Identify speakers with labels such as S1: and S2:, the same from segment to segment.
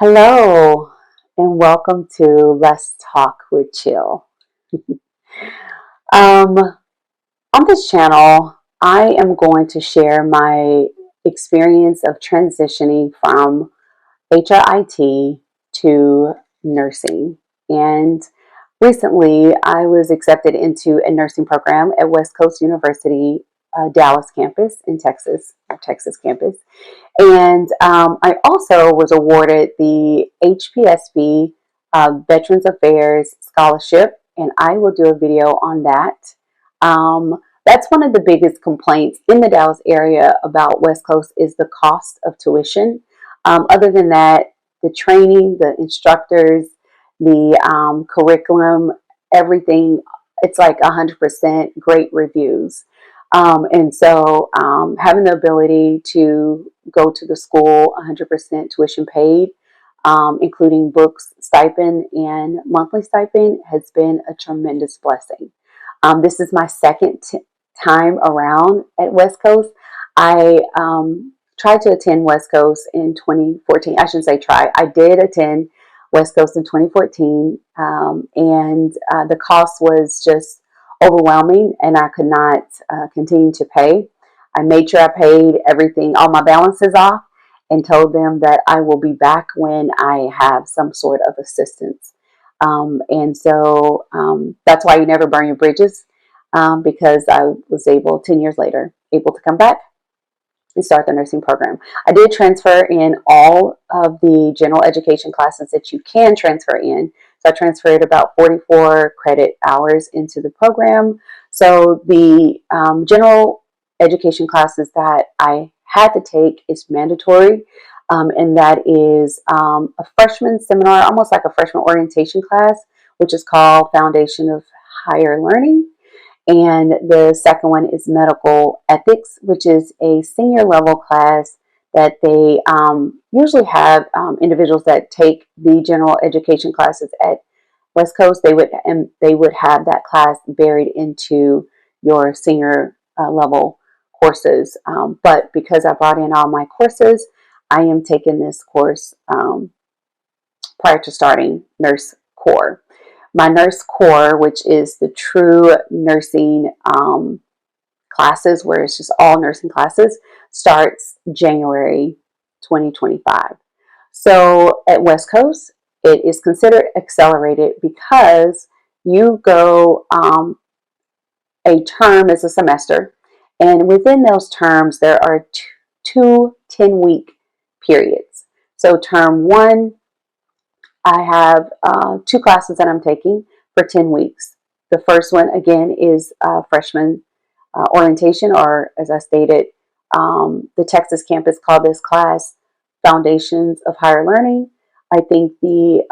S1: Hello, and welcome to Let's Talk with Chill. On this channel, I am going to share my experience of transitioning from HRIT to nursing. And recently, I was accepted into a nursing program at West Coast University, Dallas campus in Texas, our Texas campus. And I also was awarded the HPSB Veterans Affairs Scholarship, and I will do a video on that. That's one of the biggest complaints in the Dallas area about West Coast is the cost of tuition. Other than that, the training, the instructors, the curriculum, everything, it's like 100% great reviews. And so having the ability to go to the school 100% tuition paid, including books, stipend, and monthly stipend, has been a tremendous blessing. This is my second time around at West Coast. I tried to attend West Coast in 2014. I shouldn't say try. I did attend West Coast in 2014, and the cost was just overwhelming, and I could not continue to pay. I made sure I paid everything, all my balances off, and told them that I will be back when I have some sort of assistance. And so that's why you never burn your bridges, because I was able, 10 years later, able to come back and start the nursing program. I did transfer in all of the general education classes that you can transfer in. So I transferred about 44 credit hours into the program. So the general education classes that I had to take is mandatory. And that is a freshman seminar, almost like a freshman orientation class, which is called Foundation of Higher Learning. And the second one is medical ethics, which is a senior level class that they usually have individuals that take the general education classes at West Coast. They would have that class buried into your senior level courses. But because I brought in all my courses, I am taking this course prior to starting Nurse Core. My Nurse Core, which is the true nursing classes, where it's just all nursing classes, starts January 2025. So at West Coast, it is considered accelerated because you go a term as a semester, and within those terms, there are two 10-week periods. So term one, I have two classes that I'm taking for 10 weeks. The first one, again, is freshman orientation, or as I stated, the Texas campus called this class Foundations of Higher Learning. I think the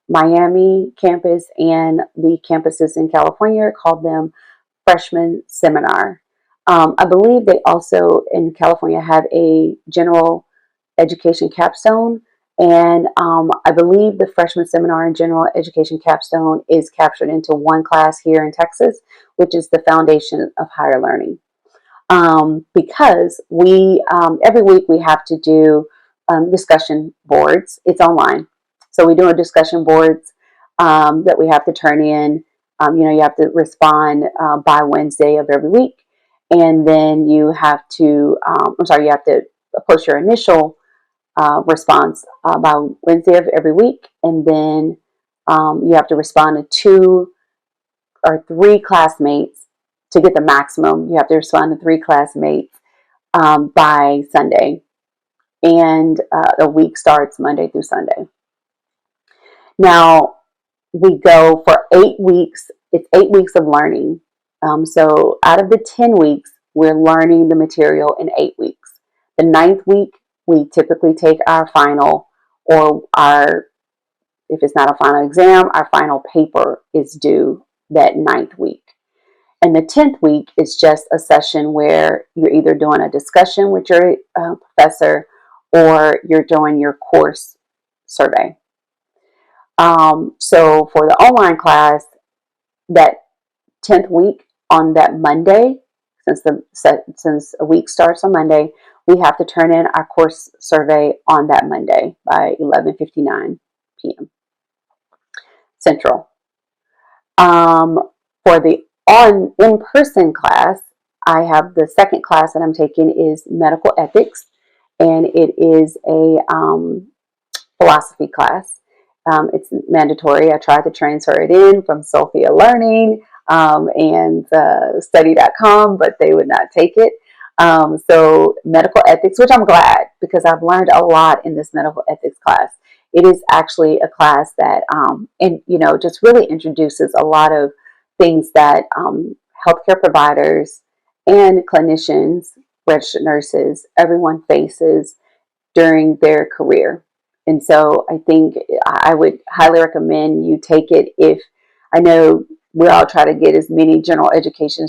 S1: Miami campus and the campuses in California called them Freshman Seminar. I believe they also in California have a general education capstone. And I believe the freshman seminar and general education capstone is captured into one class here in Texas, which is the Foundation of Higher Learning. Because we every week we have to do discussion boards. It's online, so we do a discussion boards that we have to turn in. You have to respond by Wednesday of every week, and then you have to. You have to post your initial response by Wednesday of every week, and then you have to respond to 2 or 3 classmates to get the maximum. You have to respond to 3 classmates by Sunday, and the week starts Monday through Sunday. Now we go for 8 weeks. It's 8 weeks of learning. So out of the 10 weeks, we're learning the material in 8 weeks. The 9th week, we typically take our final, or if it's not a final exam, our final paper is due that 9th week. And the 10th week is just a session where you're either doing a discussion with your professor, or you're doing your course survey. So for the online class, that 10th week on that Monday, since a week starts on Monday, we have to turn in our course survey on that Monday by 11:59 p.m. Central. For the in-person class, I have the second class that I'm taking is medical ethics, and it is a philosophy class. It's mandatory. I tried to transfer it in from Sophia Learning and study.com, but they would not take it. So medical ethics, which I'm glad, because I've learned a lot in this medical ethics class. It is actually a class that, just really introduces a lot of things that healthcare providers and clinicians, registered nurses, everyone faces during their career. And so I think I would highly recommend you take it. If I know we all try to get as many general education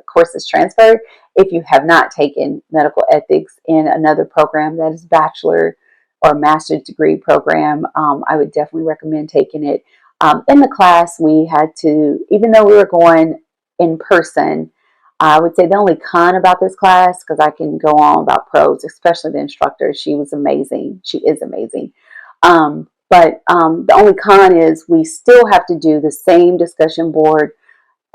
S1: courses transferred. If you have not taken medical ethics in another program that is bachelor or master's degree program, I would definitely recommend taking it. In the class, we had to, even though we were going in person, I would say the only con about this class, because I can go on about pros, especially the instructor, she was amazing. She is amazing. But the only con is we still have to do the same discussion board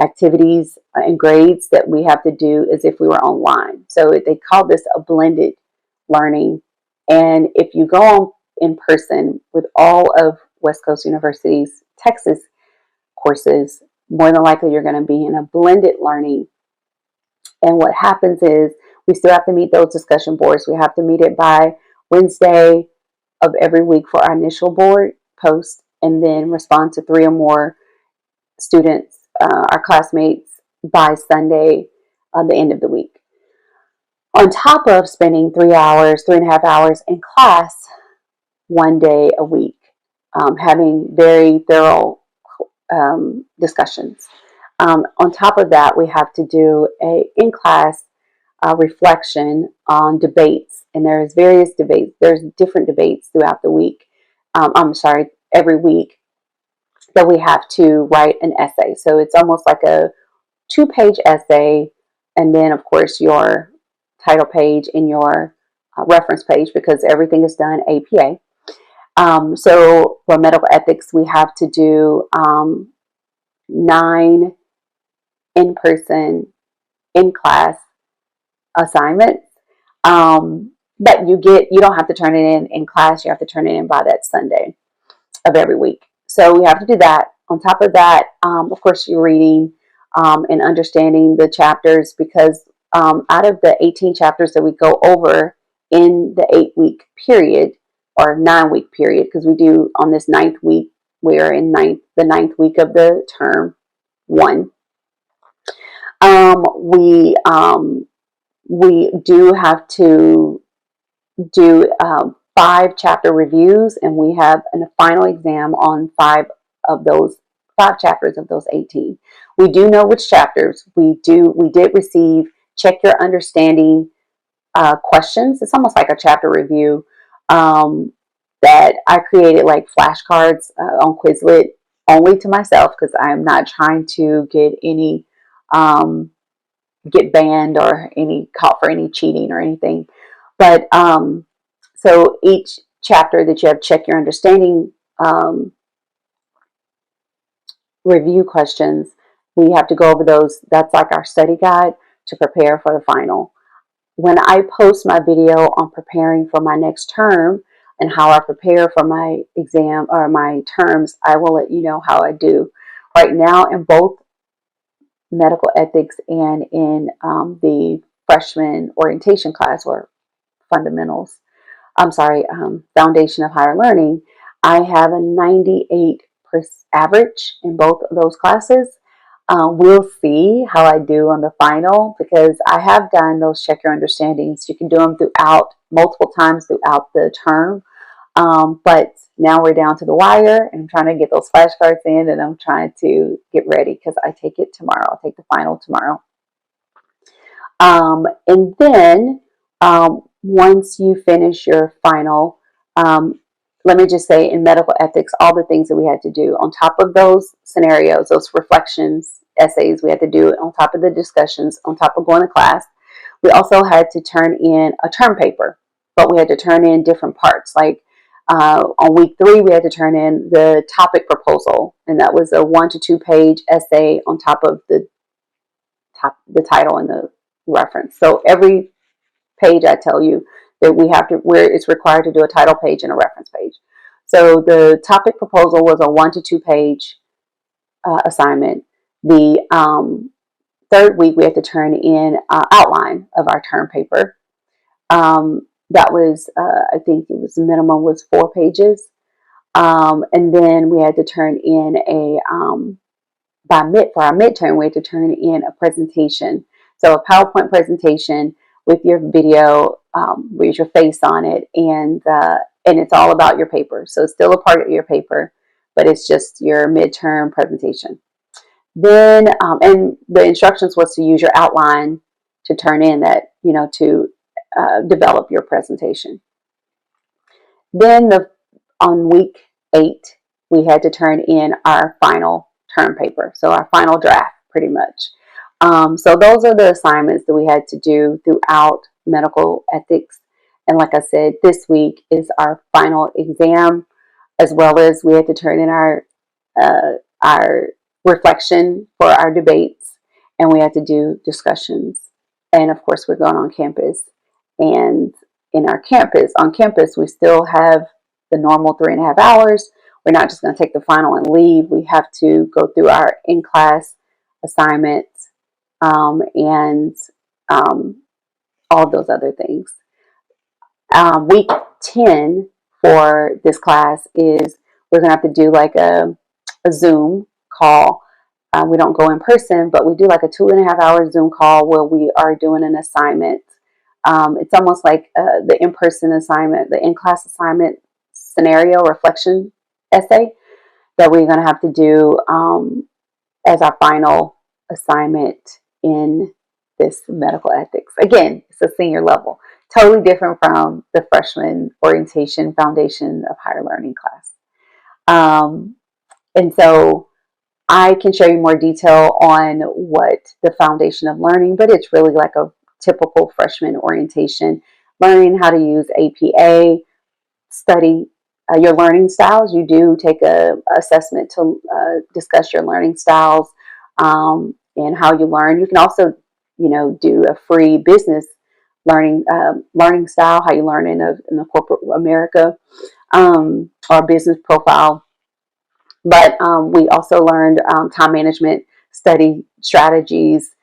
S1: activities and grades that we have to do as if we were online. So they call this a blended learning. And if you go on in person with all of West Coast University's Texas courses, more than likely you're going to be in a blended learning. And what happens is we still have to meet those discussion boards. We have to meet it by Wednesday of every week for our initial board post, and then respond to 3 or more students, our classmates, by Sunday, the end of the week. On top of spending 3.5 hours in class 1 day a week, having very thorough discussions. On top of that, we have to do a in-class reflection on debates, and there's various debates. There's different debates throughout the week. Every week that we have to write an essay. So it's almost like a 2-page essay, and then of course your title page and your reference page, because everything is done APA. So for medical ethics, we have to do 9 in-person, in-class assignments. But you don't have to turn it in class. You have to turn it in by that Sunday of every week. So we have to do that. On top of that, of course, you're reading and understanding the chapters, because out of the 18 chapters that we go over in the 8-week period or 9-week period, because we do on this 9th week, we are in the 9th week of the term 1. We do have to do 5 chapter reviews, and we have a final exam on 5 chapters of those 18. We do know which chapters. We did receive check your understanding questions. It's almost like a chapter review that I created, like flashcards on Quizlet, only to myself, because I am not trying to get banned or caught for any cheating or anything. But so each chapter that you have check your understanding review questions, we have to go over those. That's like our study guide to prepare for the final. When I post my video on preparing for my next term and how I prepare for my exam or my terms, I will let you know how I do. Right now, in both medical ethics and in the freshman orientation class, or foundation of higher learning, I have a 98% average in both of those classes. We'll see how I do on the final, because I have done those check your understandings. You can do them multiple times throughout the term. But now we're down to the wire, and I'm trying to get those flashcards in, and I'm trying to get ready, because I take it tomorrow. I'll take the final tomorrow. And then once you finish your final, let me just say, in medical ethics, all the things that we had to do on top of those scenarios, those reflections, essays we had to do, on top of the discussions, on top of going to class, We also had to turn in a term paper, but we had to turn in different parts. Like on week 3, we had to turn in the topic proposal, and that was a 1 to 2 page essay on top of the title and the reference. So every page, I tell you that we have to, where it's required to do a title page and a reference page. So the topic proposal was a 1 to 2 page assignment. The 3rd week, we had to turn in an outline of our term paper. That was, I think it was minimum was 4 pages. And then we had to turn in for our midterm, we had to turn in a presentation. So a PowerPoint presentation with your video, with your face on it, and it's all about your paper. So it's still a part of your paper, but it's just your midterm presentation. Then, and the instructions was to use your outline to turn in that, to develop your presentation. Then on week 8, we had to turn in our final term paper, so our final draft, pretty much. So those are the assignments that we had to do throughout medical ethics. And like I said, this week is our final exam, as well as we had to turn in our reflection for our debates, and we had to do discussions. And of course, we're going on campus. And on campus, we still have the normal 3.5 hours. We're not just going to take the final and leave. We have to go through our in-class assignments and all of those other things. Week 10 for this class is we're going to have to do like a Zoom call. We don't go in person, but we do like a 2.5 hour Zoom call where we are doing an assignment. It's almost like the in-person assignment, the in-class assignment scenario reflection essay that we're going to have to do as our final assignment in this medical ethics. Again, it's a senior level, totally different from the freshman orientation foundation of higher learning class. And so I can show you more detail on what the foundation of learning, but it's really like a typical freshman orientation, learning how to use APA, study your learning styles. You do take a assessment to discuss your learning styles and how you learn. You can also, do a free business learning style, how you learn in the corporate America, or business profile. But we also learned time management study strategies,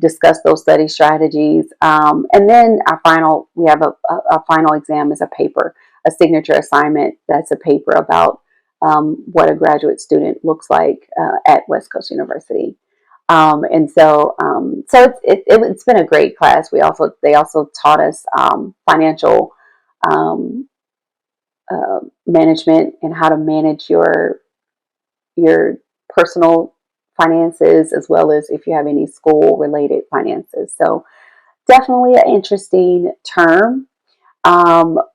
S1: discuss those study strategies. And then we have a final exam is a paper, a signature assignment. That's a paper about what a graduate student looks like at West Coast University. And so it's been a great class. They also taught us financial management and how to manage your personal finances, as well as if you have any school related finances. So definitely an interesting term.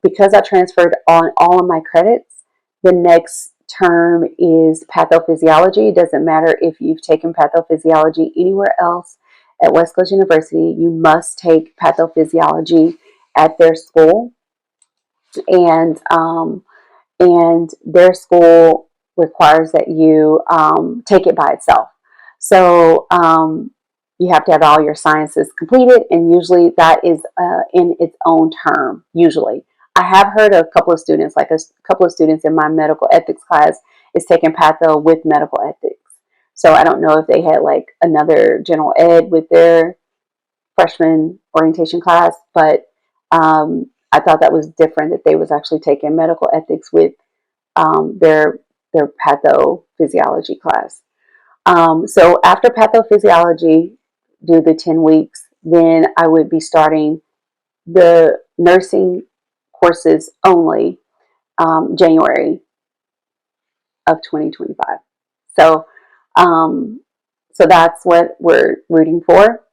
S1: Because I transferred on all of my credits, the next term is pathophysiology. It doesn't matter if you've taken pathophysiology anywhere else at West Coast University, you must take pathophysiology at their school. And their school requires that you take it by itself. So you have to have all your sciences completed, and usually that is in its own term. Usually, I have heard of a couple of students, in my medical ethics class, is taking patho with medical ethics. So I don't know if they had like another general ed with their freshman orientation class, but I thought that was different, that they was actually taking medical ethics with their pathophysiology class. So after pathophysiology, do the 10 weeks, then I would be starting the nursing courses only January of 2025. So that's what we're rooting for.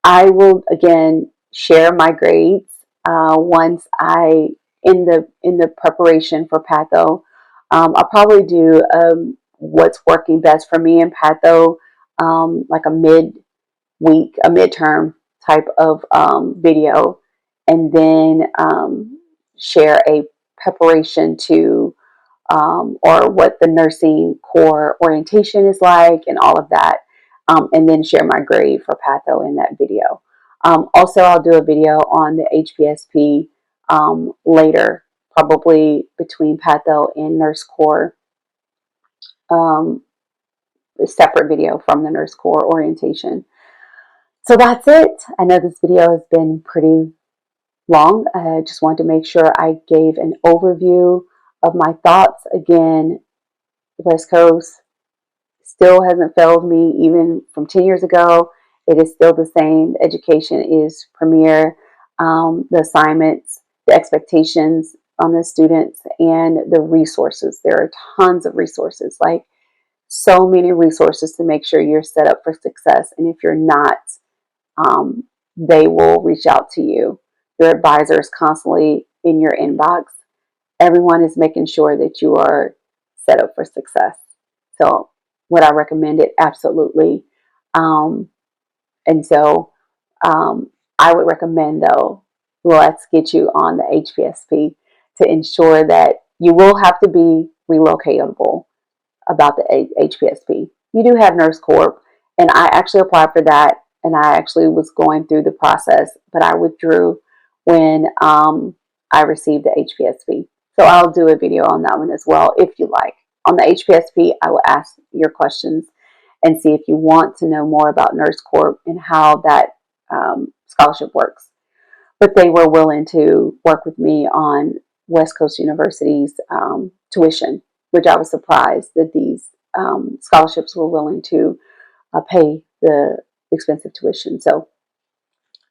S1: I will again share my grades once in the preparation for patho. I'll probably do what's working best for me in patho, like a midterm type of video, and then share a preparation to or what the nursing core orientation is like and all of that, and then share my grade for patho in that video. Also, I'll do a video on the HPSP later, probably between patho and nurse core, a separate video from the nurse core orientation. So that's it. I know this video has been pretty long. I just wanted to make sure I gave an overview of my thoughts. Again, West Coast still hasn't failed me even from 10 years ago. It is still the same. The education is premier. The assignments, the expectations on the students, and the resources. There are tons of resources, like so many resources to make sure you're set up for success. And if you're not, they will reach out to you. Your advisor is constantly in your inbox. Everyone is making sure that you are set up for success. So would I recommend it? Absolutely. And so I would recommend, though, let's get you on the HPSP to ensure that you will have to be relocatable about the HPSP. You do have Nurse Corp, and I actually applied for that, and I actually was going through the process, but I withdrew when I received the HPSP. So I'll do a video on that one as well, if you like. On the HPSP, I will ask your questions and see if you want to know more about Nurse Corp and how that scholarship works. But they were willing to work with me on West Coast University's tuition, which I was surprised that these scholarships were willing to pay the expensive tuition. So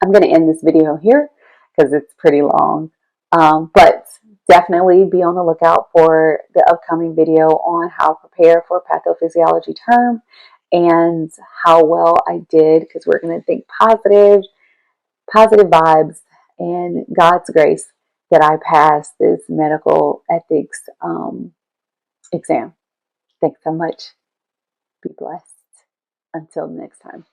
S1: I'm going to end this video here because it's pretty long. But definitely be on the lookout for the upcoming video on how to prepare for pathophysiology term and how well I did, because we're going to think positive vibes and God's grace that I passed this medical ethics exam. Thanks so much. Be blessed. Until next time.